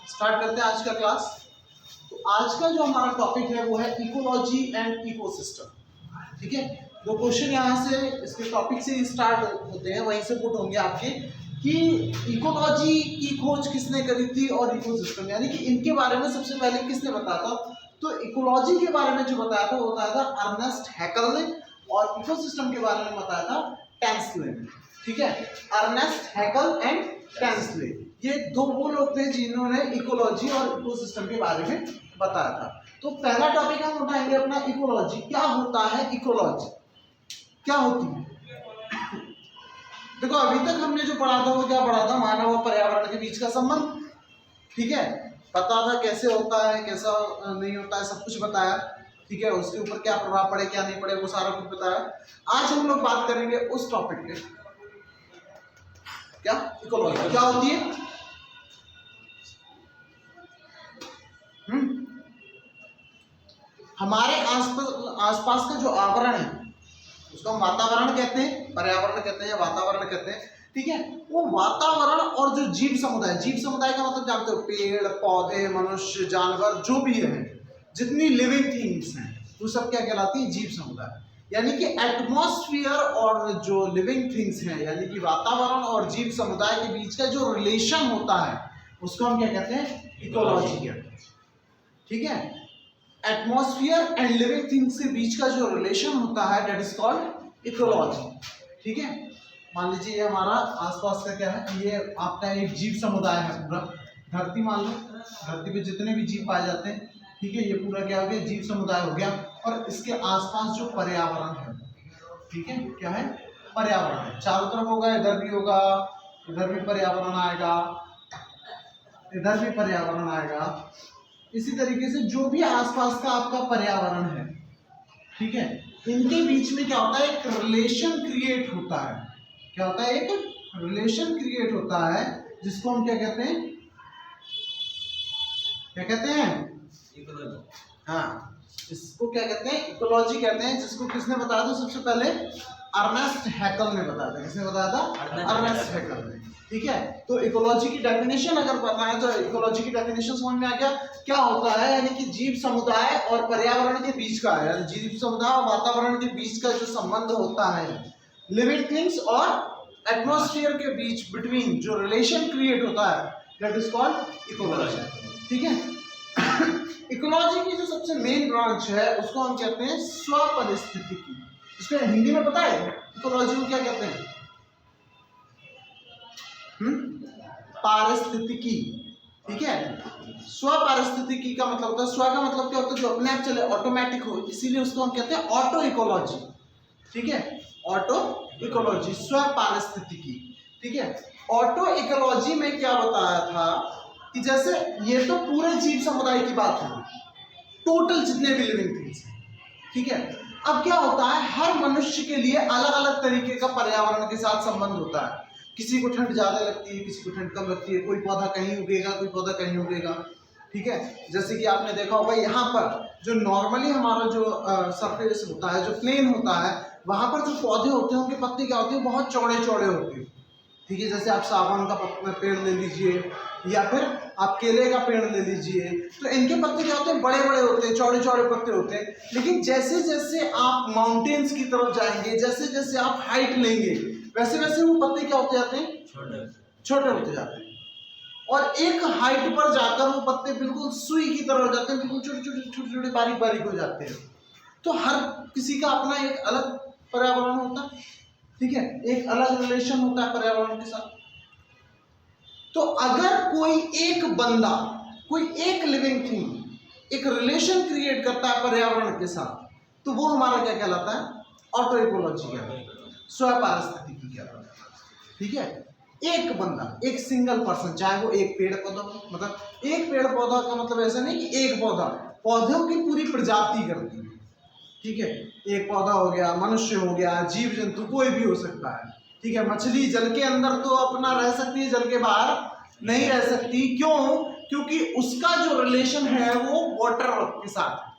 Start करते हैं आज का क्लास। तो आज का जो हमारा टॉपिक है वो है इकोलॉजी एंड इकोसिस्टम। ठीक है, दो क्वेश्चन यहाँ से इसके टॉपिक से स्टार्ट होते हैं, वहीं से पुट होंगे आपके कि इकोलॉजी की खोज किसने करी थी और इकोसिस्टम, यानी कि इनके बारे में सबसे पहले किसने बताया था। तो इकोलॉजी के बारे में जो बताया था वो बताया था अर्नेस्ट हैकल ने, और इकोसिस्टम के बारे में बताया था टैंसले ने। ठीक है, अर्नेस्ट हैकल एंड टैंसले, ये दो वो लोग थे जिन्होंने इकोलॉजी और इकोसिस्टम के बारे में बताया था। तो पहला टॉपिक हम उठाएंगे अपना इकोलॉजी। क्या होता है इकोलॉजी, क्या होती है? देखो अभी तक हमने जो पढ़ा था वो क्या पढ़ा था, मानव और पर्यावरण के बीच का संबंध। ठीक है, पता था कैसे होता है कैसा नहीं होता है, सब कुछ बताया। ठीक है, उसके ऊपर क्या प्रभाव पड़े क्या नहीं पड़े वो सारा कुछ बताया। आज हम लोग बात करेंगे उस टॉपिक पे, क्या इकोलॉजी क्या होती है। हमारे आसपास का जो आवरण है उसको हम वातावरण कहते हैं, पर्यावरण कहते हैं या वातावरण कहते हैं। ठीक है, वो वातावरण और जो जीव समुदाय का मतलब जानते हो, पेड़ पौधे मनुष्य जानवर जो भी है, जितनी लिविंग थिंग्स हैं वो सब क्या कहलाती है, जीव समुदाय। यानी कि एटमॉस्फेयर और जो लिविंग थिंग्स हैं यानी कि वातावरण और जीव समुदाय के बीच का जो रिलेशन होता है उसको हम क्या कहते हैं, इकोलॉजी कहते हैं। ठीक है, एटमॉस्फेयर एंड लिविंग थिंग्स के बीच का जो रिलेशन होता है दैट इज कॉल्ड इकोलॉजी। ठीक है, मान लीजिए ये हमारा आसपास का क्या है, ये आपका एक जीव समुदाय है पूरा। धरती मान लो, धरती पे जितने भी जीव पाए जाते हैं, ठीक है, ये पूरा क्या हो गया, जीव समुदाय हो गया। और इसके आसपास जो पर्यावरण है, ठीक है, क्या है, पर्यावरण है, चारों तरफ होगा, इधर भी होगा, इधर भी पर्यावरण आएगा, इधर भी पर्यावरण आएगा। इसी तरीके से जो भी आसपास का आपका पर्यावरण है, ठीक है, इनके बीच में क्या होता है, एक रिलेशन क्रिएट होता है। क्या होता है, एक रिलेशन क्रिएट होता है जिसको हम क्या कहते हैं, क्या कहते हैं, इकोलॉजी। हाँ, इसको क्या कहते हैं, इकोलॉजी कहते हैं। जिसको किसने बताया था सबसे पहले, अर्नेस्ट हैकल ने बताया था। किसने बताया था, अर्नेस्ट हैकल ने। ठीक है, तो इकोलॉजी की डेफिनेशन अगर पता है तो इकोलॉजी की डेफिनेशन समझ में आ गया। क्या होता है, यानी कि जीव समुदाय और पर्यावरण के बीच का है, जीव समुदाय और वातावरण के बीच का जो संबंध होता है, लिविंग थिंग्स और एटमॉस्फेयर के बीच बिटवीन जो रिलेशन क्रिएट होता है दैट इज कॉल्ड इकोलॉजी। ठीक है, इकोलॉजी की जो सबसे मेन ब्रांच है उसको हम कहते हैं स्वपारिस्थितिकी। इसको हिंदी में पता है इकोलॉजी को क्या कहते हैं, पारिस्थितिकी। ठीक है, स्वपारिस्थितिकी का मतलब होता है, स्व का मतलब क्या होता है, जो अपने आप चले, ऑटोमेटिक हो, इसीलिए उसको हम कहते हैं ऑटो इकोलॉजी। ठीक है, ऑटो इकोलॉजी, स्वपारिस्थितिकी। ठीक है, ऑटो इकोलॉजी में क्या बताया था कि जैसे ये तो पूरे जीव समुदाय की बात है, टोटल जितने भी लिविंग थिंग्स हैं। ठीक है, अब क्या होता है, हर मनुष्य के लिए अलग अलग तरीके का पर्यावरण के साथ संबंध होता है। किसी को ठंड ज्यादा लगती है, किसी को ठंड कम लगती है, कोई पौधा कहीं उगेगा कोई पौधा कहीं उगेगा। ठीक है, जैसे कि आपने देखा होगा यहाँ पर जो नॉर्मली हमारा जो सरफेस होता है, जो प्लेन होता है, वहां पर जो पौधे होते हैं उनके पत्ते क्या होते हैं, बहुत चौड़े चौड़े होते हैं। ठीक है, जैसे आप सागवान का पेड़ ले लीजिए या फिर आप केले का पेड़ ले लीजिए, तो इनके पत्ते क्या होते हैं, बड़े बड़े होते हैं, चौड़े चौड़े पत्ते होते हैं। लेकिन जैसे जैसे आप माउंटेन्स की तरफ जाएंगे, जैसे जैसे आप हाइट लेंगे, वैसे वैसे वो पत्ते क्या होते जाते हैं, छोटे होते जाते हैं। और एक हाइट पर जाकर वो पत्ते बिल्कुल सुई की तरह हो जाते हैं, बिल्कुल छोटे छोटे बारीक बारीक हो जाते हैं। तो हर किसी का अपना एक अलग पर्यावरण होता है। ठीक है, एक अलग रिलेशन होता है पर्यावरण के साथ। तो अगर कोई एक बंदा, कोई एक लिविंग थिंग एक रिलेशन क्रिएट करता है पर्यावरण के साथ, तो वो हमारा क्या कहलाता है, ऑटो इकोलॉजी कहलाता है, स्वपारिस्थितिकी कहलाता है। ठीक है, एक बंदा, एक सिंगल पर्सन, चाहे वो एक पेड़ पौधा हो, मतलब एक पेड़ पौधा का मतलब ऐसा नहीं कि एक पौधा, पौधों की पूरी प्रजाति करती है। ठीक है, एक पौधा हो गया, मनुष्य हो गया, जीव जंतु कोई भी हो सकता है। ठीक है, मछली जल के अंदर तो अपना रह सकती है, जल के बाहर नहीं रह सकती। क्यों? क्योंकि उसका जो रिलेशन है वो वाटर के साथ है।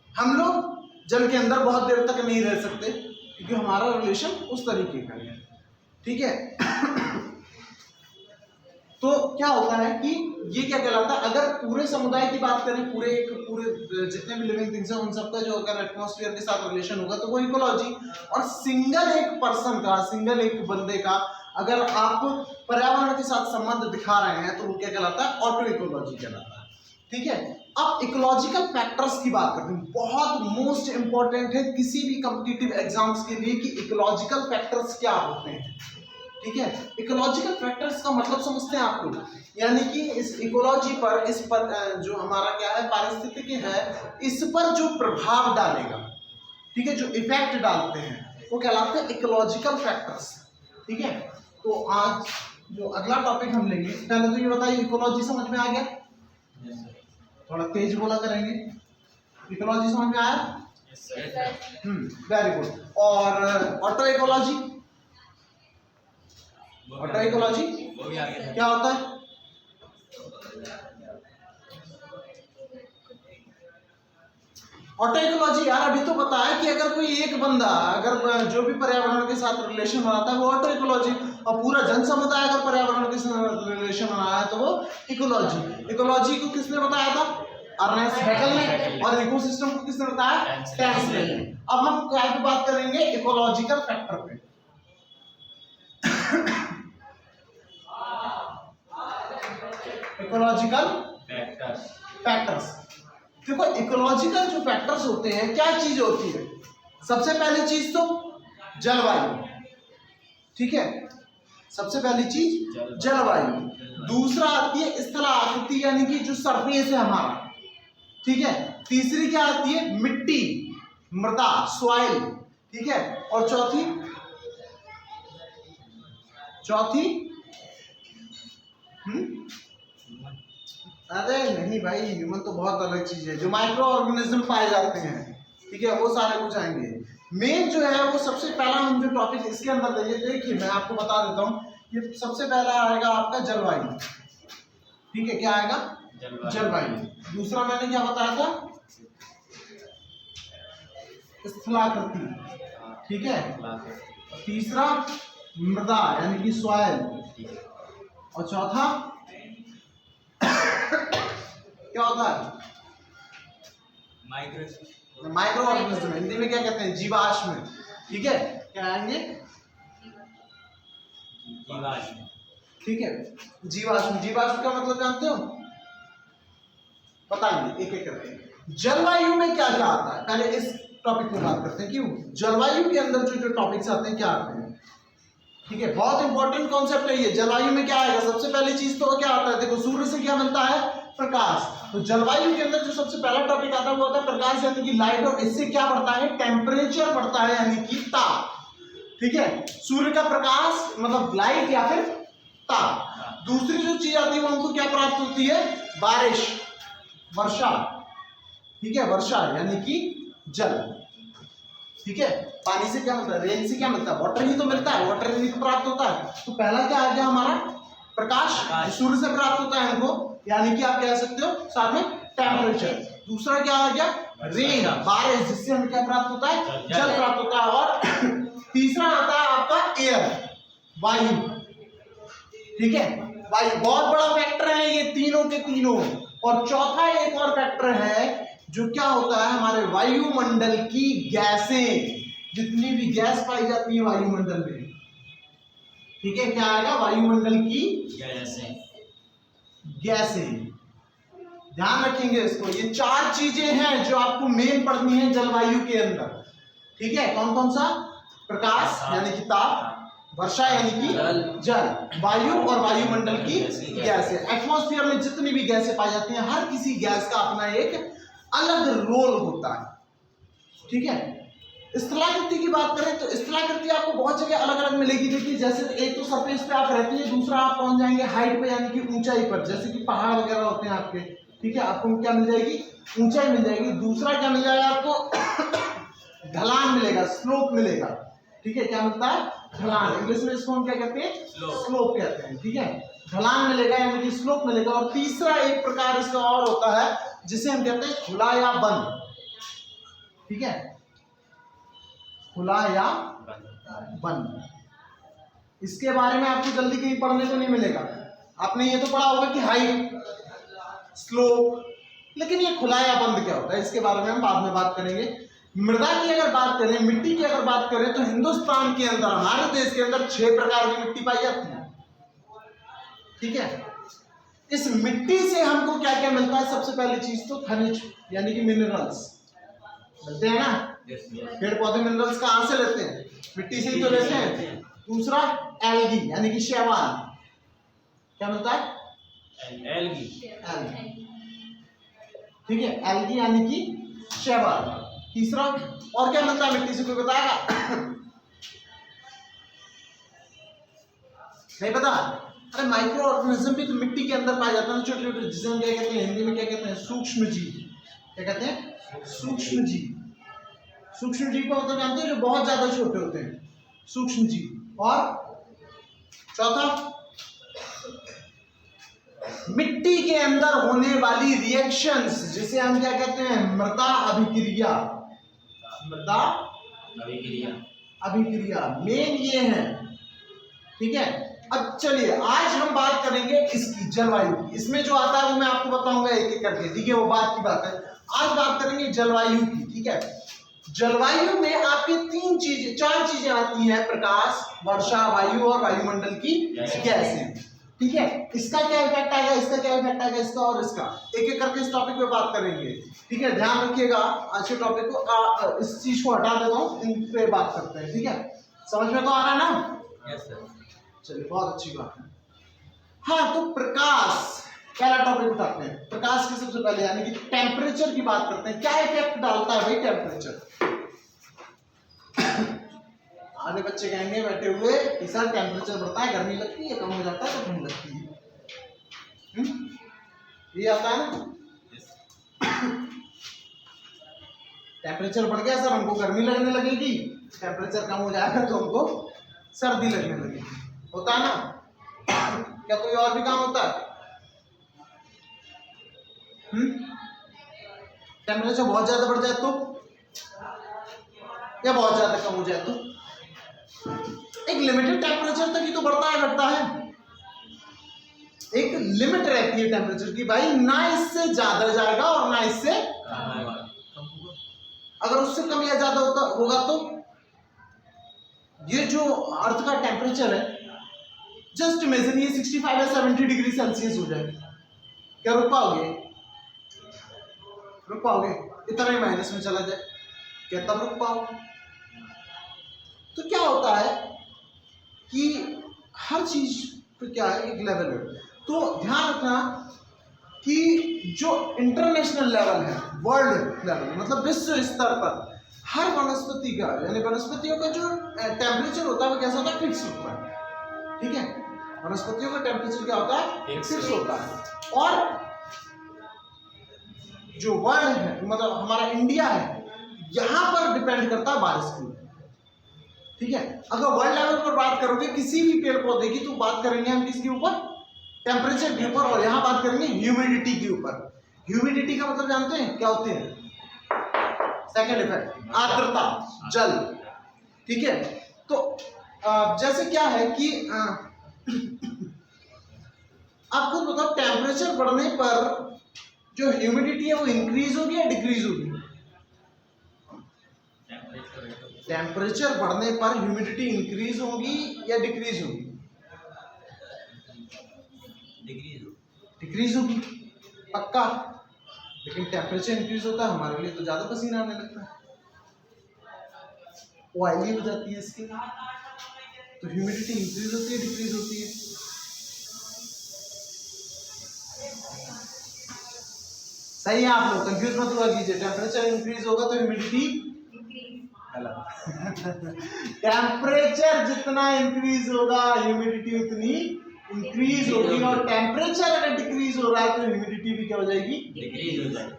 हम लोग जल के अंदर बहुत देर तक नहीं रह सकते क्योंकि हमारा रिलेशन उस तरीके का है। ठीक है, तो क्या होता है कि ये क्या कहलाता है, अगर पूरे समुदाय की बात करें, पूरे जितने भी लिविंग थिंग्स हैं उन सबका जो अगर एटमॉस्फेयर के साथ रिलेशन होगा तो वो इकोलॉजी। और सिंगल एक पर्सन का, सिंगल एक बंदे का अगर आप पर्यावरण के साथ संबंध दिखा रहे हैं तो वो क्या कहलाता है, ऑटो इकोलॉजी कहलाता है। ठीक है, अब इकोलॉजिकल फैक्टर्स की बात करते हैं, बहुत मोस्ट इंपॉर्टेंट है किसी भी कॉम्पिटिटिव एग्जाम्स के लिए कि इकोलॉजिकल फैक्टर्स क्या होते हैं। ठीक है, इकोलॉजिकल फैक्टर्स का मतलब समझते हैं आप लोग, यानी कि इस इकोलॉजी पर, इस पर जो हमारा क्या है पारिस्थितिकी है, इस पर जो प्रभाव डालेगा, ठीक है, जो इफेक्ट डालते हैं वो कहलाते हैं इकोलॉजिकल फैक्टर्स। ठीक है, तो आज जो अगला टॉपिक हम लेंगे, पहले तो ये बताइए इकोलॉजी समझ में आ गया? थोड़ा तेज बोला करेंगे। इकोलॉजी समझ में आया? Very good. और ऑटो इकोलॉजी, ऑटो इकोलॉजी क्या होता है? ऑटो इकोलॉजी यार अभी तो पता है कि अगर कोई एक बंदा अगर जो भी पर्यावरण के साथ रिलेशन बनाता है वो ऑटो इकोलॉजी, और पूरा जन समुदाय अगर पर्यावरण के साथ रिलेशन बनाया है तो वो इकोलॉजी। इकोलॉजी को किसने बताया था? अर्नेस्ट हैकेल ने। और इकोसिस्टम को किसने बताया? टैक्सले ने। अब हम क्या की बात करेंगे? इकोलॉजिकल फैक्टर पे। इकोलॉजिकल फैक्टर्स, देखो इकोलॉजिकल जो फैक्टर्स होते हैं क्या चीज होती है? सबसे पहली चीज तो जलवायु। ठीक है, सबसे पहली चीज जलवायु। दूसरा आती है स्थलाकृति, यानी कि जो सरफेस है हमारा। ठीक है, तीसरी क्या आती है? मिट्टी, मृदा, सॉइल। ठीक है, और चौथी अरे नहीं भाई, ह्यूमन तो बहुत अलग चीज है, जो माइक्रो ऑर्गेनिज्म पाए जाते हैं। ठीक है, वो सारे कुछ आएंगे। मेन जो है वो सबसे पहला हम जो टॉपिक इसके अंदर देखिए मैं आपको बता देता हूँ, ये सबसे पहला आएगा आपका जलवायु। ठीक है, क्या आएगा? जलवायु। दूसरा मैंने क्या बताया था? स्थलाकृति। ठीक है, तीसरा मृदा यानी कि सॉइल, और चौथा क्या होता है? माइक्रो ऑर्गेनिज्म, हिंदी में क्या कहते हैं? जीवाश्म। ठीक है, क्या आएंगे? जीवाश्म। ठीक है, जीवाश्म। जीवाश्म का मतलब जानते हो? बताइए एक एक करके। जलवायु में क्या क्या आता है? पहले इस टॉपिक पे बात करते हैं। क्यों? जलवायु के अंदर जो टॉपिक्स आते हैं क्या आते हैं? ठीक है, बहुत इंपॉर्टेंट कॉन्सेप्ट है ये। जलवायु में क्या आएगा? सबसे पहली चीज तो क्या आता है? देखो, सूर्य से क्या मिलता है? प्रकाश। तो जलवायु के अंदर जो सबसे पहला टॉपिक आता है वो होता है प्रकाश यानी कि लाइट, और इससे क्या बढ़ता है? टेम्परेचर बढ़ता है यानी कि ताप। ठीक है, सूर्य का प्रकाश मतलब लाइट या फिर ताप। दूसरी जो चीज आती है वो हमको क्या प्राप्त होती है? बारिश, वर्षा। ठीक है, वर्षा यानी कि जल। ठीक है, पानी से क्या मिलता है? रेन से क्या मिलता है? वाटर ही तो मिलता है, वाटर ही तो प्राप्त होता है। तो पहला क्या आ गया हमारा? प्रकाश, सूर्य से प्राप्त होता है हमको, यानी कि आप कह सकते हो साथ में टेम्परेचर। दूसरा क्या आ गया? रेन, बारिश, जिससे हमें क्या प्राप्त होता है? जल प्राप्त होता है। और तीसरा आता है आपका एयर, वायु। ठीक है, वायु बहुत बड़ा फैक्टर है ये तीनों के तीनों। और चौथा एक और फैक्टर है जो क्या होता है? हमारे वायुमंडल की गैसें, जितनी भी गैस पाई जाती है वायुमंडल में। ठीक है, क्या आएगा? वायुमंडल की गैसें। ध्यान रखेंगे इसको, ये चार चीजें हैं जो आपको मेन पढ़नी है जलवायु के अंदर। ठीक है, कौन कौन सा? प्रकाश यानी कि ताप, वर्षा यानी कि जल, वायु और वायुमंडल की गैसें। एटमॉस्फेयर में जितनी भी गैसें पाई जाती हैं, हर किसी गैस का अपना एक अलग रोल होता है। ठीक है, स्थलाकृति की बात करें तो स्थलाकृति आपको बहुत जगह अलग अलग मिलेगी। देखिए, जैसे एक तो सरफेस पे आप रहती है, दूसरा आप पहुंच जाएंगे हाइट पे यानी कि ऊंचाई पर, जैसे कि पहाड़ वगैरह होते हैं आपके। ठीक है, आपको क्या मिल जाएगी? ऊंचाई मिल जाएगी। दूसरा क्या मिल जाएगा आपको? ढलान मिलेगा, स्लोप मिलेगा। ठीक है, क्या मिलता है? ढलान। इंग्लिश में इसको हम क्या कहते हैं? स्लोप कहते हैं। ठीक है, ढलान मिलेगा यानी कि स्लोप मिलेगा। और तीसरा एक प्रकार इसका और होता है जिसे हम कहते हैं खुला या बंद। ठीक है, खुला या बंद। इसके बारे में आपको जल्दी कहीं पढ़ने को नहीं मिलेगा। आपने ये तो पढ़ा होगा कि हाइट, स्लोप, लेकिन ये खुला या बंद क्या होता है इसके बारे में हम बाद में बात करेंगे। मृदा की अगर बात करें, मिट्टी की अगर बात करें, तो हिंदुस्तान के अंदर, हमारे देश के अंदर 6 प्रकार की मिट्टी पाई जाती है। ठीक है, इस मिट्टी से हमको क्या क्या मिलता है? सबसे पहली चीज तो खनिज यानी कि मिनरल्स मिलते हैं ना। पेड़ पौधे मिनरल्स कहां से लेते हैं? मिट्टी से ही तो लेते हैं। दूसरा एल्गी यानी कि शैवाल, क्या मिलता है? एल्गी। ठीक है, एल्गी यानी कि शैवाल। तीसरा और क्या मिलता है मिट्टी से, कोई बताएगा? नहीं पता? अरे माइक्रो ऑर्गेनिज्म भी तो मिट्टी के अंदर पाया जाता है, छोटे छोटे, जिसे हम क्या कहते हैं हिंदी में, क्या कहते हैं? सूक्ष्म जीव। क्या कहते हैं? सूक्ष्म जीव। सूक्ष्म जीव का मतलब जानते हैं? जो बहुत ज्यादा छोटे होते हैं, सूक्ष्म जीव। और चौथा, मिट्टी के अंदर होने वाली रिएक्शंस, जिसे हम क्या कहते हैं? मृदा अभिक्रिया। मृदा अभिक्रिया मेन ये है। ठीक है, अब चलिए आज हम बात करेंगे इसकी, जलवायु की। इसमें जो आता है वो मैं आपको बताऊंगा एक एक करके। ठीक है, वो बात की बात है। आज बात करेंगे जलवायु की। ठीक है, जलवायु में आपके 4 चीजें आती हैं: प्रकाश, वर्षा, वायु और वायुमंडल की गैसें। ठीक है, इसका क्या इफेक्ट आएगा, इसका क्या इफेक्ट आएगा, इसका और इसका, एक एक करके इस टॉपिक पे बात करेंगे। ठीक है, ध्यान रखिएगा आज के टॉपिक को, इस चीज को हटा देता हूँ, इन पे बात करते हैं। ठीक है, समझ में तो आ रहा है ना? Yes sir. चलिए, बहुत अच्छी बात है। हाँ, तो प्रकाश पहला टॉपिक उठाते हैं। प्रकाश की सबसे पहले यानी कि टेम्परेचर की बात करते हैं। क्या इफेक्ट डालता है भाई टेम्परेचर? आधे बच्चे कहेंगे बैठे हुए कि सर टेम्परेचर बढ़ता है, गर्मी लगती है, कम हो जाता है तो ठंड लगती है। ये आता है ना? टेम्परेचर बढ़ गया सर, हमको गर्मी लगने लगेगी, टेम्परेचर कम हो जाएगा तो हमको सर्दी लगने लगेगी। होता है ना? क्या कोई और भी काम होता है? टेम्परेचर बहुत ज्यादा बढ़ जाए तो, या बहुत ज्यादा कम हो जाए तो? एक लिमिटेड टेम्परेचर तक ही तो बढ़ता है घटता है। एक लिमिट रहती है टेम्परेचर की भाई, ना इससे ज्यादा जाएगा और ना इससे अगर उससे कम या ज्यादा होगा तो ये जो अर्थ का टेम्परेचर है, जस्ट इमेजिन ये 65 या 70 डिग्री सेल्सियस हो जाए, क्या रुक पाओगे? रुक पाओगे? इतना ही माइनस में चला जाए, क्या तब रुक पाओगे? तो क्या होता है कि हर चीज पे क्या है, एक लेवल है। तो ध्यान रखना कि जो इंटरनेशनल लेवल है, वर्ल्ड लेवल, मतलब विश्व स्तर पर हर वनस्पति का, यानी वनस्पतियों का जो टेम्परेचर होता है वो कैसा होता है? फिक्स होता है। ठीक है, वनस्पतियों का टेम्परेचर क्या होता है? फिक्स होता है। और जो वर्ल्ड है, मतलब हमारा इंडिया है, यहां पर डिपेंड करता है बारिश के ऊपर। ठीक है, अगर वर्ल्ड लेवल पर बात करोगे किसी भी पेड़ पौधे की, तो बात करेंगे हम किसके ऊपर? टेम्परेचर के ऊपर। और यहां बात करेंगे ह्यूमिडिटी के ऊपर। ह्यूमिडिटी का मतलब जानते हैं क्या होते हैं? सेकंड इफेक्ट, आर्द्रता, जल। ठीक है, तो जैसे क्या है कि आप खुद बताओ, टेम्परेचर बढ़ने पर जो ह्यूमिडिटी है वो इंक्रीज होगी या डिक्रीज होगी? टेम्परेचर बढ़ने पर ह्यूमिडिटी इंक्रीज होगी या डिक्रीज होगी? डिक्रीज होगी, पक्का। लेकिन टेम्परेचर इंक्रीज होता है हमारे लिए तो ज्यादा पसीना आने लगता है, ऑयली हो जाती है स्किन। तो ह्यूमिडिटी इंक्रीज होती है, डिक्रीज होती है? सही है, आप लोग कंफ्यूज मत हुआ कीजिए। टेम्परेचर इंक्रीज होगा तो ह्यूमिडिटी, टेम्परेचर जितना इंक्रीज होगा ह्यूमिडिटी उतनी इंक्रीज होगी, और टेम्परेचर अगर डिक्रीज हो रहा है तो ह्यूमिडिटी भी क्या हो जाएगी? डिक्रीज हो जाएगी।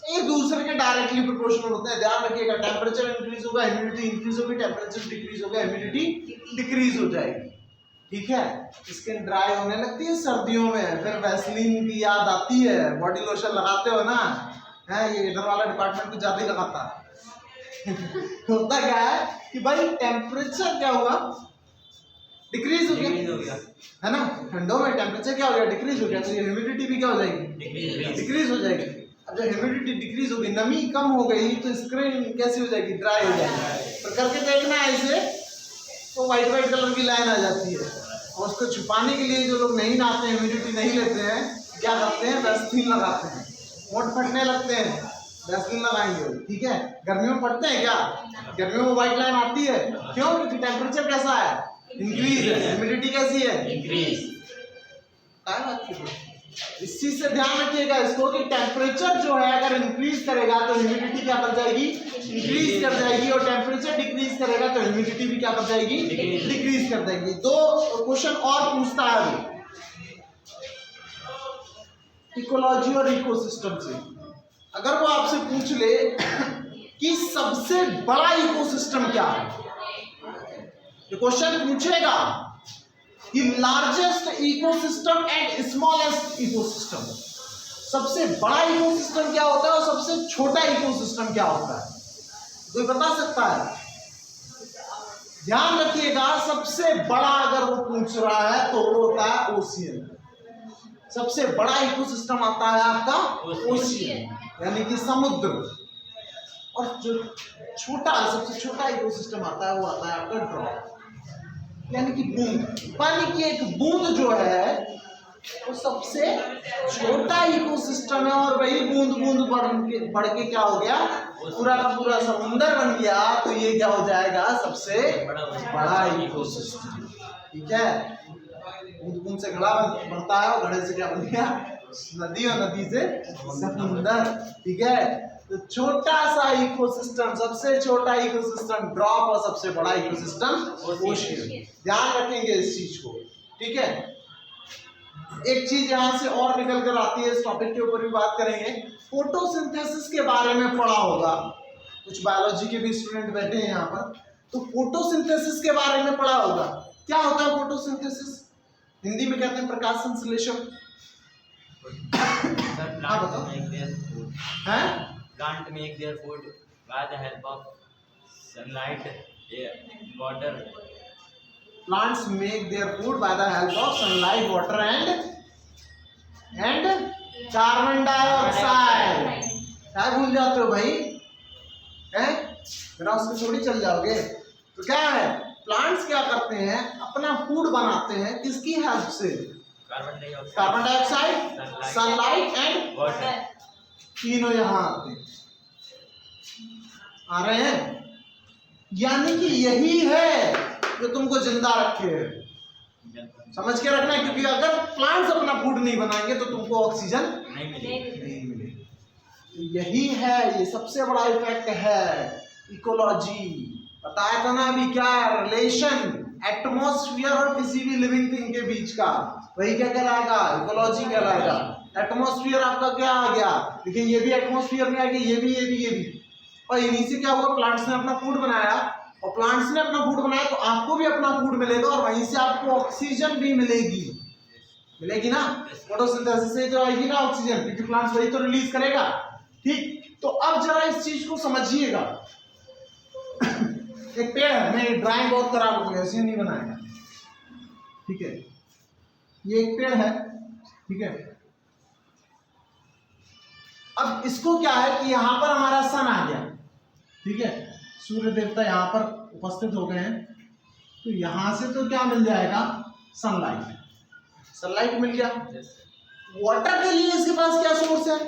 एक दूसरे के डायरेक्टली प्रोपोर्शनल होते हैं, ध्यान रखिएगा। टेम्परेचर इंक्रीज होगा ह्यूमिडिटी इंक्रीज होगी, टेम्परेचर डिक्रीज होगा ह्यूमिडिटी डिक्रीज हो जाएगी। ठीक है, स्किन ड्राई होने लगती है सर्दियों में, फिर वैसलीन की याद आती है, बॉडी लोशन लगाते हो ना, है ये इधर वाला डिपार्टमेंट कुछ ज्यादा ही लगाता है। होता क्या है कि भाई टेम्परेचर क्या होगा? डिक्रीज हो गया, है ना। ठंडों में टेम्परेचर क्या हो गया, डिक्रीज हो गया, तो ये ह्यूमिडिटी भी क्या हो जाएगी, डिक्रीज हो जाएगी। अब जब ह्यूमिडिटी डिक्रीज होगी, नमी कम हो गई, तो स्क्रीन कैसी हो जाएगी, ड्राई हो जाएगी। तो करके देखना ऐसे, तो व्हाइट व्हाइट कलर की लाइन आ जाती है। और उसको छुपाने के लिए जो लोग नहीं नहाते हैं, ह्यूमिडिटी नहीं लेते हैं, क्या करते हैं, वैसलीन लगाते हैं। मोट फटने लगते हैं, वैसलीन लगाएंगे, ठीक है। गर्मियों में फटते हैं क्या, गर्मियों में व्हाइट लाइन आती है, क्यों, क्योंकि टेम्परेचर कैसा है, इंक्रीज है, ह्यूमिडिटी कैसी है, इंक्रीज। इस चीज से ध्यान रखिएगा इसको कि टेम्परेचर जो है अगर इंक्रीज करेगा तो ह्यूमिडिटी क्या कर जाएगी, इंक्रीज कर जाएगी, और टेम्परेचर डिक्रीज करेगा तो ह्यूमिडिटी भी क्या कर जाएगी, डिक्रीज कर जाएगी। दो क्वेश्चन और पूछता है इकोलॉजी और इकोसिस्टम से। अगर वो आपसे पूछ ले कि सबसे बड़ा इकोसिस्टम क्या है, ये क्वेश्चन पूछेगा कि largest ecosystem and smallest ecosystem, सबसे बड़ा इकोसिस्टम क्या होता है और सबसे छोटा इकोसिस्टम क्या होता है, कोई बता सकता है? ध्यान रखिएगा, सबसे बड़ा अगर वो पूछ रहा है तो वो होता है ओशियन। सबसे बड़ा इकोसिस्टम आता है आपका ओशियन, यानी कि समुद्र। और जो छोटा, सबसे छोटा इकोसिस्टम आता है वो आता है आपका ड्रॉप, यानी कि बूंद। पानी की एक बूंद जो है वो सबसे छोटा इकोसिस्टम है, और वही बूंद बूंद बढ़ के क्या हो गया, पूरा का पूरा समुंदर बन गया। तो ये क्या हो जाएगा, सबसे बड़ा इकोसिस्टम, ठीक है। बूंद बूंद से घड़ा बनता है, और घड़े से क्या बन गया, नदी, और नदी से समुंदर, ठीक है। तो छोटा सा इकोसिस्टम, सबसे छोटा इकोसिस्टम ड्रॉप, और सबसे बड़ा इकोसिस्टम ओशियन। ध्यान रखेंगे इस चीज को, ठीक है। एक चीज यहां से और निकल कर आती है, इस टॉपिक के ऊपर भी बात करेंगे। फोटोसिंथेसिस के बारे में पढ़ा होगा, कुछ बायोलॉजी के भी स्टूडेंट बैठे हैं यहाँ पर, तो फोटोसिंथेसिस के बारे में पढ़ा होगा। क्या होता है फोटोसिंथेसिस, हिंदी में कहते हैं प्रकाश संश्लेषण। हाँ बताओ, हैं Plant make their food by the help of sunlight, air, water. Plants make their food by the help of sunlight, water and carbon dioxide। क्या भूल जाते हो भाई, हैं? बिना उसके थोड़ी चल जाओगे। तो क्या है, प्लांट्स क्या करते हैं, अपना फूड बनाते हैं किसकी हेल्प से, carbon dioxide, sunlight and water. तीनों यहाँ आते हैं, आ रहे हैं। यानी कि यही है जो तुमको जिंदा रखे है, समझ के रखना है। क्योंकि अगर प्लांट्स अपना फूड नहीं बनाएंगे तो तुमको ऑक्सीजन नहीं मिलेगी। तो यही है, ये सबसे बड़ा इफेक्ट है इकोलॉजी। बताया था ना अभी, क्या रिलेशन एटमॉस्फेयर और किसी भी लिविंग थिंग के बीच का, वही क्या कहलाएगा, इकोलॉजी कहलाएगा। एटमॉस्फेयर आपका क्या आ गया, देखिए ये भी एटमॉस्फेयर में आ गया, ये भी, और इन्हीं से क्या हुआ, प्लांट्स ने अपना फूड बनाया, और प्लांट्स ने अपना फूड बनाया तो आपको भी अपना फूड मिलेगा, और वहीं से आपको ऑक्सीजन भी मिलेगी ना। फोटोसिंथेसिस से जो आएगी ना ऑक्सीजन, क्योंकि प्लांट्स वही तो रिलीज करेगा, ठीक। तो अब जरा इस चीज को समझिएगा। एक पेड़ है, मैं ड्राइंग बहुत खराब हो गया, ऐसे नहीं बनाएगा, ठीक है। ये एक पेड़ है, ठीक है। अब इसको क्या है कि यहां पर हमारा सन आ गया, ठीक है, सूर्य देवता यहाँ पर उपस्थित हो गए हैं, तो यहां से तो क्या मिल जाएगा, सनलाइट मिल गया। वाटर के लिए इसके पास क्या सोर्स है,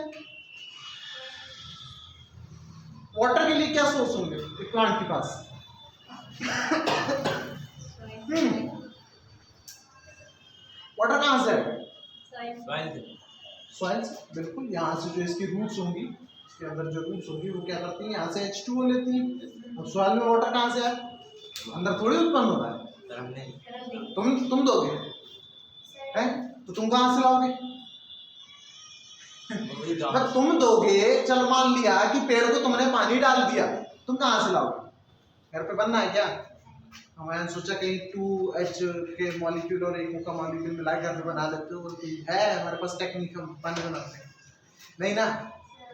वाटर के लिए क्या सोर्स होंगे एक प्लांट के पास, वाटर कहां से है, सॉइल से, बिल्कुल। यहाँ से जो इसकी रूट्स होंगी, इसके अंदर जो रूट्स होंगी वो क्या करती हैं, यहाँ से H2O लेती हैं। और सॉइल में वाटर कहाँ से है, अंदर थोड़ी उत्पन्न हो रहा है, तुम दोगे, हैं? तो तुम कहाँ से लाओगे, अगर तुम दोगे, चल मान लिया कि पेड़ को तुमने पानी डाल दिया, तुम कहाँ से लाओगे, घर पे बनना है क्या, मैंने सोचा कहीं 2H के मॉलिक्यूल और एक का मॉलिक्यूल मिला के घर पे बना लेते हो, है हमारे पास टेक्निक, हम पानी बनाते हैं, नहीं ना,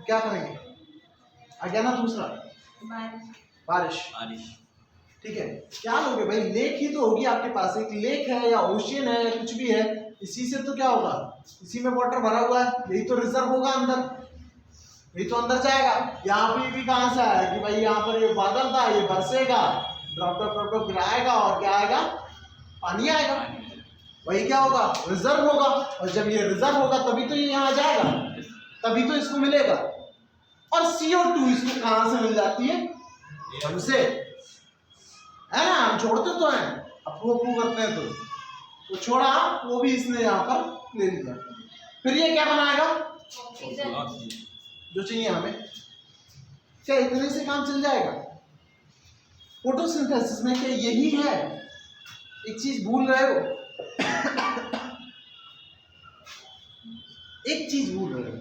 क्या करेंगे, आ गया ना दूसरा, बारिश, ठीक है, क्या लोगे भाई, लेक ही तो होगी आपके पास, एक लेक है या ओशियन है या कुछ भी है, इसी से तो क्या होगा, इसी में वाटर भरा हुआ है, यही तो रिजर्व होगा अंदर, यही तो अंदर जाएगा। यहाँ पे भी कहाँ से आया कि भाई यहाँ पर ये बादल था, ये बरसेगा, ड्रॉप ड्रॉप ड्रॉप ड्रॉप गिराएगा और क्या आएगा, पानी आएगा, वही क्या होगा, रिजर्व होगा। और जब ये रिजर्व होगा तभी तो ये यहाँ जाएगा, तभी तो इसको मिलेगा। और CO2 इसको कहां से मिल जाती है, हमसे, है ना, हम छोड़ते तो हैं, अप्पू करते हैं तो छोड़ा, वो भी इसने यहाँ पर ले लिया, फिर ये क्या बनाएगा, जो चाहिए हमें। क्या इतने से काम चल जाएगा? फोटोसिंथेसिस में क्या यही है? एक चीज भूल रहे हो, एक चीज भूल रहे हो,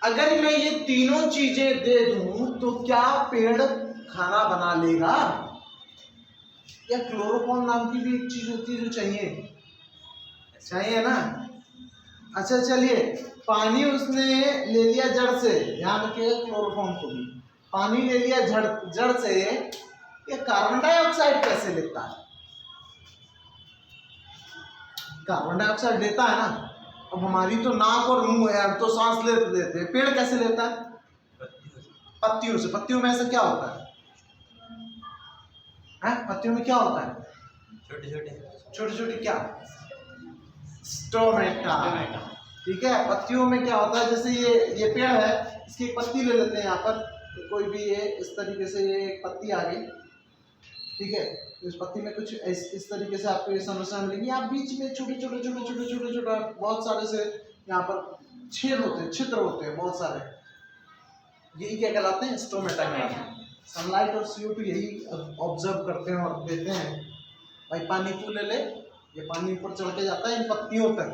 अगर मैं ये तीनों चीजें दे दूं तो क्या पेड़ खाना बना लेगा? या क्लोरोफॉर्म नाम की भी एक चीज होती है जो चाहिए ना। अच्छा चलिए, पानी उसने ले लिया जड़ से, ध्यान रखिएगा क्लोरोफॉर्म को भी, पानी ले लिया जड़ से, ये कार्बन डाइऑक्साइड कैसे लेता है? कार्बन डाइऑक्साइड लेता है ना। अब हमारी तो नाक और मुंह है, हम तो सांस लेते हैं, पेड़ कैसे लेता है? पत्तियों से। पत्तियों में ऐसा क्या होता है? पत्तियों में क्या होता है? छोटे छोटे क्या? स्टोमेटा। ठीक है, पत्तियों में क्या होता है, जैसे ये पेड़ है, इसकी एक पत्ती ले लेते हैं यहाँ पर, तो कोई भी ये इस तरीके से ये एक पत्ती आ गई, ठीक है, तो इस पत्ती में कुछ इस तरीके से आपको ये संरचना मिलेगी। आप बीच में छोटे छोटे बहुत सारे से यहाँ पर छेद होते हैं, छिद्र होते हैं बहुत सारे, यही क्या कहलाते हैं? स्टोमेटा कहलाते हैं। सनलाइट और CO2 यही ऑब्जर्व करते हैं और देते हैं। भाई पानी तू ले ले, ये पानी ऊपर चढ़ के जाता है इन पत्तियों तक,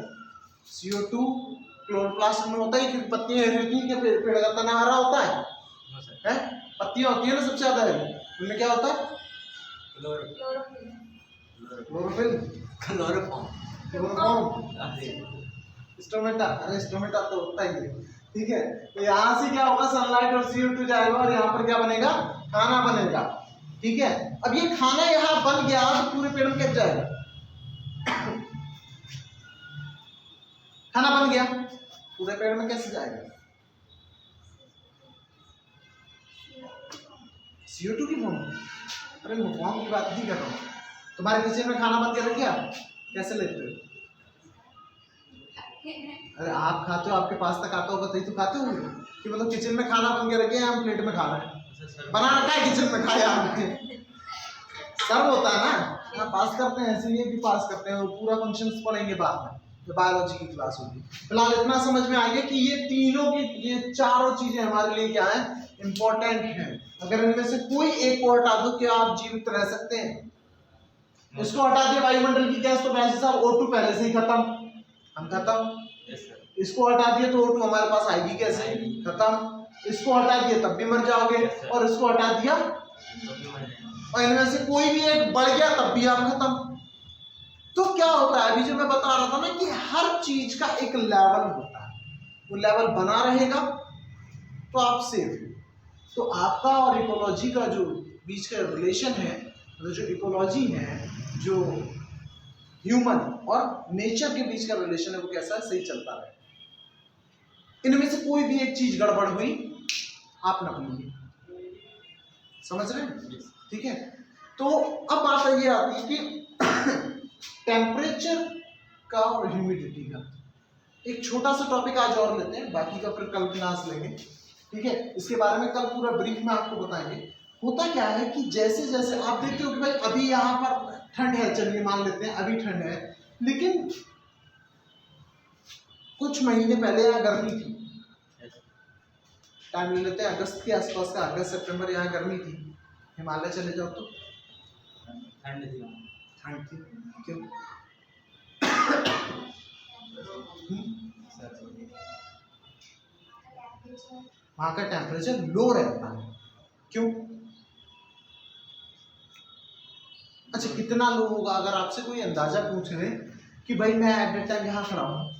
CO2 क्लोरोप्लास्ट में होता है, क्योंकि पत्तियां हरी होती है, पेड़ का तना हरा होता है, पत्तियां होती है ना सबसे ज्यादा हरी, उनमें क्या होता है? स्टोमेटा। अरे स्टोमेटा तो होता ही है, ठीक है। तो यहाँ से क्या होगा, सनलाइट और CO2 जाएगा और यहाँ पर क्या बनेगा? खाना बनेगा, ठीक है। अब ये खाना यहाँ बन गया तो पूरे पेड़ में कैसे जाएगा? खाना बन गया, पूरे पेड़ में कैसे जाएगा? CO2 की फॉर्म। अरे मैं फॉर्म की बात नहीं कर रहा हूँ, तुम्हारे किचन में खाना बन के रख गया, कैसे लेते हो? अरे आप खाते हो, आपके पास तक आता होगा तभी तो खाते होंगे, कि मतलब किचन में खाना बन के रखे हैं, हम प्लेट में खा रहे हैं, बना रखा है किचन में, खाया आपने, सर्व होता है ना। हाँ पास करते हैं, ऐसे भी पास करते हैं, पूरा फंक्शंस पढ़ेंगे बाद में, तो बायोलॉजी की क्लास होगी। फिलहाल इतना समझ में आ गया कि ये तीनों की, ये चारों चीजें हमारे लिए क्या है? इंपॉर्टेंट है। अगर इनमें से कोई एक को हटा दो, क्या आप जीवित रह सकते हैं? इसको हटा दिया वायुमंडल की गैस, तो वैसे साहब O2 पहले से ही खत्म, हम खत्म। इसको हटा दिया तो O2 हमारे पास आएगी कैसे? खत्म। इसको हटा दिया तब भी मर जाओगे, और इसको हटा दिया और इनमें से कोई भी एक बढ़ गया तब भी आप खत्म। तो क्या होता है, अभी जो मैं बता रहा था ना, कि हर चीज का एक लेवल होता है, वो लेवल बना रहेगा तो आप सेफ। तो आपका और इकोलॉजी का जो बीच का रिलेशन है, जो इकोलॉजी है, जो ह्यूमन और नेचर के बीच का रिलेशन है, वो कैसा है? सही चलता रहे। इनमें से कोई भी एक चीज गड़बड़ हुई, आप न भूलिए, समझ रहे हैं? ठीक है। तो अब बात ये आती है कि टेम्परेचर का और ह्यूमिडिटी का एक छोटा सा टॉपिक आज और लेते हैं, बाकी का फिर कल क्लास लेंगे, ठीक है। इसके बारे में कल पूरा ब्रीफ में आपको बताएंगे। होता क्या है कि जैसे जैसे आप देखते हो कि भाई अभी यहाँ पर ठंड है, चलिए मान लेते हैं अभी ठंड है, लेकिन कुछ महीने पहले यहाँ गर्मी थी, टाइम ले लेते हैं अगस्त के आसपास का, अगस्त सितंबर, यहाँ गर्मी थी। हिमालय चले जाओ तो ठंड थी, क्यों? वहां का टेम्परेचर लो रहता है, क्यों? अच्छा कितना लो होगा? अगर आपसे कोई अंदाजा पूछ रहे कि भाई मैं एट द टाइम यहाँ खड़ा हूँ,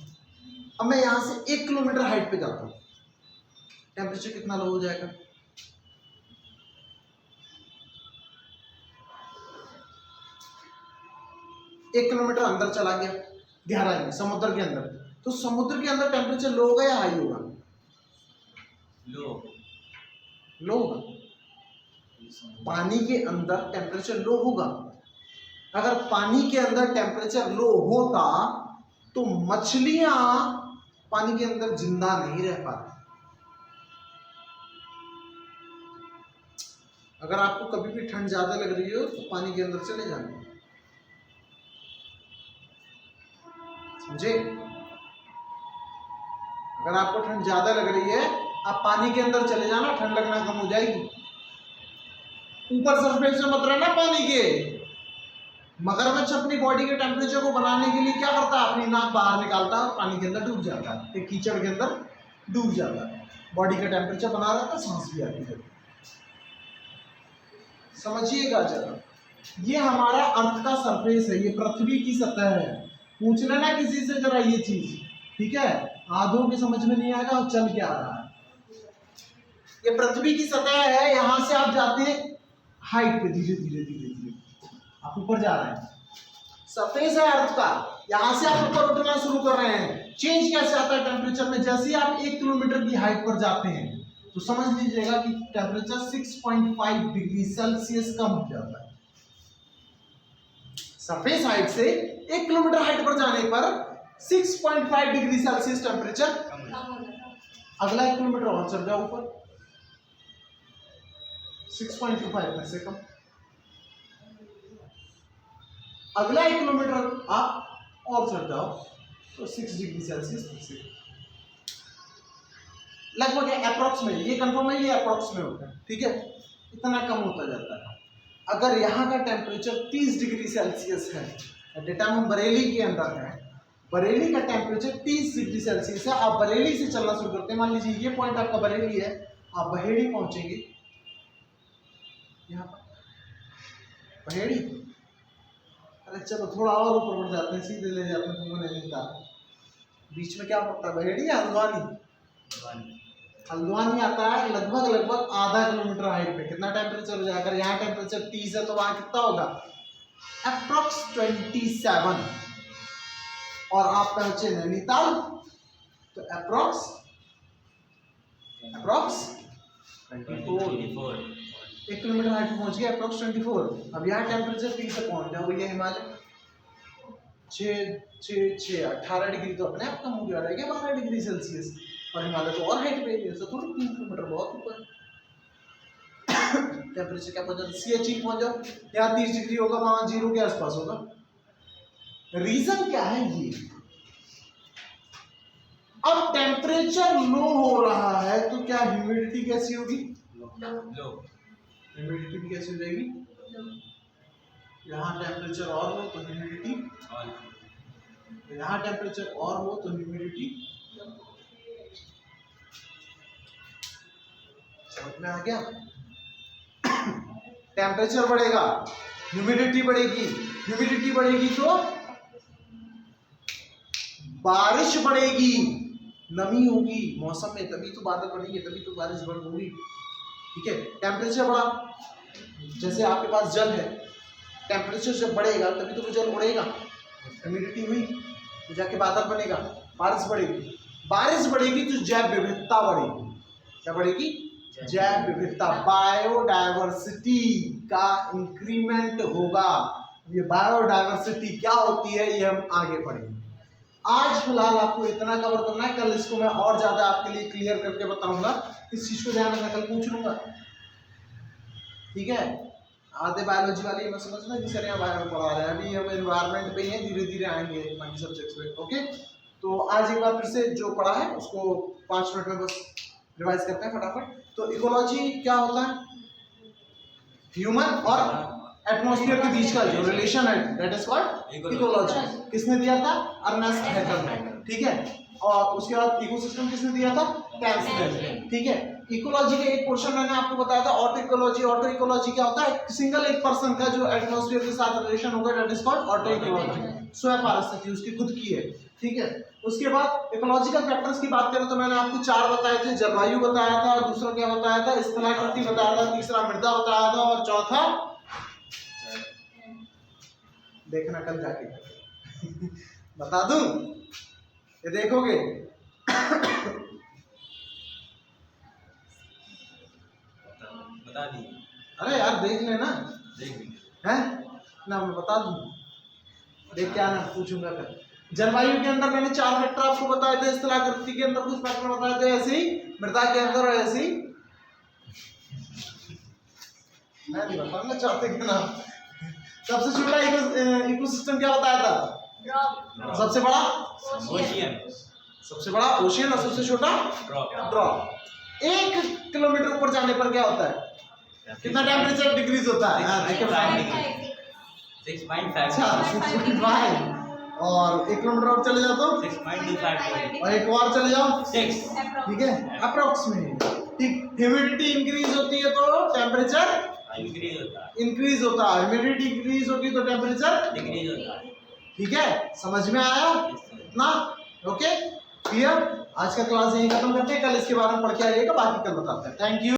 अब मैं यहाँ से 1 किलोमीटर हाइट पे जाता हूँ, टेम्परेचर कितना लो हो जाएगा? 1 किलोमीटर अंदर चला गया गहराई में, समुद्र के अंदर, तो समुद्र के अंदर टेम्परेचर लो होगा या हाई होगा? लो होगा। पानी के अंदर टेम्परेचर लो होगा। अगर पानी के अंदर टेम्परेचर लो होता तो मछलियां पानी के अंदर जिंदा नहीं रह पाती। अगर आपको कभी भी ठंड ज्यादा लग रही हो तो पानी के अंदर चले जाना, समझे? अगर आपको ठंड ज्यादा लग रही है आप पानी के अंदर चले जाना, ठंड लगना कम हो जाएगी। ऊपर सरफेस में मत रहना पानी के। मगरमच्छ अपनी बॉडी के टेम्परेचर को बनाने के लिए क्या करता है? अपनी नाक बाहर निकालता है और पानी के अंदर डूब जाता है, एक कीचड़ के अंदर डूब जाता है, बॉडी का टेम्परेचर बना रहता है, सांस भी आती है। समझिएगा जरा, ये हमारा अर्थ का सरफेस है, ये पृथ्वी की सतह है। पूछ लेना किसी से जरा ये चीज, ठीक है? आधों के समझ में नहीं आएगा और चल क्या रहा है। ये पृथ्वी की सतह है, यहां से आप जाते हैं हाइट पे, धीरे धीरे धीरे धीरे आप ऊपर जा रहे हैं। सरफेस है अर्थ का, यहां से आप ऊपर उठना शुरू कर रहे हैं। चेंज कैसे आता है टेम्परेचर में? जैसे ही आप 1 किलोमीटर की हाइट पर जाते हैं तो समझ लीजिएगा कि टेम्परेचर 6.5 डिग्री सेल्सियस कम हो जाता है। सरफेस हाइट से 1 किलोमीटर हाइट पर जाने पर 6.5 डिग्री सेल्सियस टेम्परेचर। अगला 1 किलोमीटर और चढ़ जाओ ऊपर, 6.25 में से कम। अगला 1 किलोमीटर आप और चढ़ जाओ तो 6 डिग्री सेल्सियस फिर से, लगभग अप्रोक्स में, ये कंफर्म है, ये अप्रोक्स में होता है, ठीक है? इतना कम होता जाता है। अगर यहाँ का टेम्परेचर 30 डिग्री सेल्सियस है, डेटा हम बरेली के अंदर है, बरेली का टेम्परेचर 30 डिग्री सेल्सियस है, आप बरेली से चलना शुरू करते हैं, मान लीजिए ये पॉइंट आपका बरेली है, आप बहेड़ी पहुंचेंगे, यहाँ पर बहेड़ी, अरे चलो थोड़ा और ऊपर बढ़ जाते हैं, सीधे ले जाते हैं तुमको नैनीताल। बीच में क्या पड़ता है? बहेड़ी या हल्द्वानी? हल्द्वानी आता है लगभग आधा किलोमीटर हाइट पे। कितना टेम्परेचर हो जाएगा? अगर यहाँ टेम्परेचर 30 है तो वहां कितना होगा? अप्रोक्स 27। और आप पहुंचे नैनीताल तो अप्रोक्स 24। 1 किलोमीटर हाइट पहुंच गया, अप्रोक्स 24। अब यहाँ टेम्परेचर 30 से पहुंच जाओ, ये हिमालय 18 डिग्री तो अपने आप कम हो गया, रह गया 12 डिग्री सेल्सियस। और हिमालय तो और हाइट पे है, तो थोड़ी 3 किलोमीटर बहुत ऊपर टेम्परेचर क्या पहुंच जाता है? सियाचिन पहुंच जाओ, यहाँ 30 डिग्री होगा, वहां 0 के आसपास होगा। रीजन क्या है? ये अब टेम्परेचर लो हो रहा है तो क्या ह्यूमिडिटी कैसी होगी? लो। ह्यूमिडिटी भी कैसी हो जाएगी? यहाँ टेम्परेचर और लो तो ह्यूमिडिटी, यहाँ टेम्परेचर और लो तो ह्यूमिडिटी। समझ में आ गया? टेम्परेचर बढ़ेगा, ह्यूमिडिटी बढ़ेगी, ह्यूमिडिटी बढ़ेगी तो बारिश बढ़ेगी, नमी होगी मौसम में, तभी तो बादल बनेंगे, तभी तो बारिश होगी, ठीक है? टेम्परेचर बढ़ा, जैसे आपके पास जल है, टेम्परेचर जब बढ़ेगा तभी तो वो जल उड़ेगा, ह्यूमिडिटी हुई तो जाके बादल बनेगा, बारिश बढ़ेगी, बारिश बढ़ेगी तो जैव विविधता बढ़ेगी। क्या बढ़ेगी? जैव विविधता, बायोडायवर्सिटी का इंक्रीमेंट होगा। ये बायोडायवर्सिटी क्या होती है ये हम आगे पढ़ेंगे। आज फिलहाल आपको इतना कवर करना है, कल इसको मैं और ज्यादा आपके लिए क्लियर करके बताऊंगा। इस चीज को ध्यान रखना, कल पूछ लूंगा, ठीक है? आधे बायोलॉजी वाली मैं समझ में कि सर यहाँ बायो में पढ़ा रहे हैं, अभी हम एनवायरनमेंट पे ही हैं, धीरे धीरे आएंगे बाकी सब्जेक्ट्स पे, ओके? तो आज एक बार फिर से जो पढ़ा है उसको 5 मिनट में बस रिवाइज करते हैं फटाफट। तो इकोलॉजी क्या होता है? ह्यूमन और एटमॉस्फेयर के बीच का जो रिलेशन है, दैट इज कॉल्ड इकोलॉजी। किसने दिया था? अर्नेस्ट हैकल ने, ठीक है? और उसके बाद इकोसिस्टम किसने दिया था? कैम्पबेल, ठीक है? इकोलॉजी का एक पोर्शन मैंने आपको बताया था ऑटो इकोलॉजी। ऑटो इकोलॉजी क्या होता है? सिंगल एक पर्सन का जो एटमॉस्फेयर के साथ रिलेशन होगा, that is called auto ecology. स्वयं पारिस्थितिकी उसकी खुद की है, ठीक है? उसके बाद इकोलॉजिकल फैक्टर्स की बात करें तो मैंने आपको 4 बताए थे। जलवायु बताया था, दूसरा क्या बताया था? स्थलाकृति बताया था, तीसरा मृदा बताया था और चौथा देखना कल जाके बता दूं, ये देखोगे। बता दी। अरे यार देख लेना, हैं ना, मैं बता दूं, देख क्या ना पूछूंगा कल। जलवायु के अंदर मैंने 4 फैक्टर आपको बताए थे, स्थलाकृति के अंदर कुछ फैक्टर बताए थे, ऐसे ही मृदा के अंदर ऐसे ही मैं नहीं बताना चाहते कि ना। सबसे छोटा इकोसिस्टम क्या बताया था? सबसे बड़ा ओशियन, सबसे बड़ा ओशियन और सबसे छोटा ड्रॉप। 1 किलोमीटर ऊपर जाने पर क्या होता है? कितना टेम्परेचर डिक्रीज होता है? हाँ, देखिए 6.5। अच्छा 6.5। और 1 किलोमीटर और चले जाओ तो 6.25। और एक और चले जाओ 6। ठीक है, अप्रोक्सीमेट। ठीक, ह्यूमिडिटी इंक्रीज होती है तो टेम्परेचर इंक्रीज होता है, ह्यूमिडिटी इंक्रीज होगी तो टेम्परेचर डिक्रीज होता है। ठीक है, समझ में आया ना? Okay clear. आज का क्लास यही खत्म करते हैं, कल इसके बारे में पढ़ के आइएगा, बाकी कल बताते हैं। Thank you.